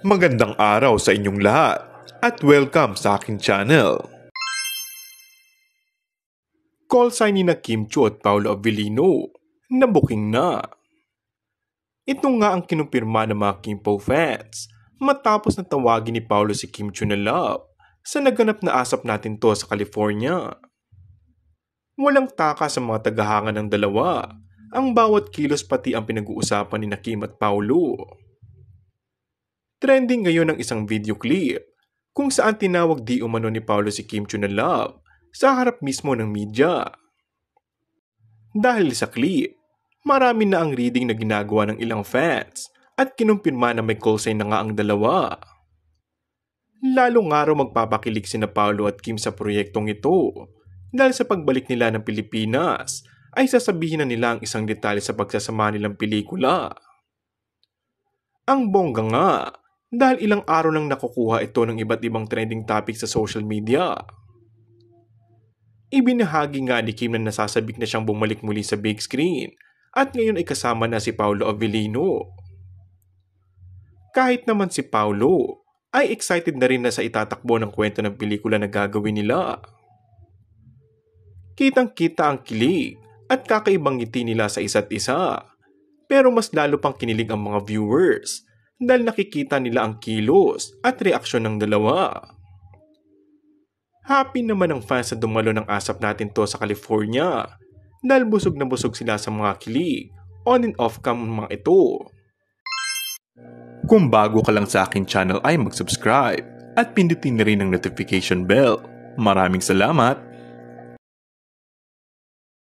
Magandang araw sa inyong lahat at welcome sa aking channel. Call sign ni na Kim Chiu at Paolo Avellino na booking na. Ito nga ang kinumpirma ng mga Kimpo fans matapos na tawagin ni Paolo si Kim Chiu na love sa naganap na asap natin to sa California. Walang taka sa mga tagahanga ng dalawa, ang bawat kilos pati ang pinag-uusapan ni na Kim at Paolo. Trending ngayon ang isang video clip kung saan tinawag di umano ni Paolo si Kim Chiu na love sa harap mismo ng media. Dahil sa clip, marami na ang reading na ginagawa ng ilang fans at kinumpirma na may call sign na nga ang dalawa. Lalo nga raw magpapakilig sina Paolo at Kim sa proyektong ito dahil sa pagbalik nila ng Pilipinas ay sasabihin na nila ang isang detalye sa pagsasama nilang pelikula. Ang bongga nga dahil ilang araw nang nakukuha ito ng iba't ibang trending topic sa social media. Ibinahagi nga ni Kim na nasasabik na siyang bumalik muli sa big screen at ngayon ay kasama na si Paolo Avellino. Kahit naman si Paolo ay excited na rin na sa itatakbo ng kwento ng pelikula na gagawin nila. Kitang-kita ang kilig at kakaibang ngiti nila sa isa't isa. Pero mas lalo pang kinilig ang mga viewers dahil nakikita nila ang kilos at reaksyon ng dalawa. Happy naman ang fans na dumalo ng asap natin to sa California dahil busog na busog sila sa mga kilig on and off cam mga ito. Kung bago ka lang sa akin channel ay mag-subscribe at pindutin na rin ang notification bell. Maraming salamat!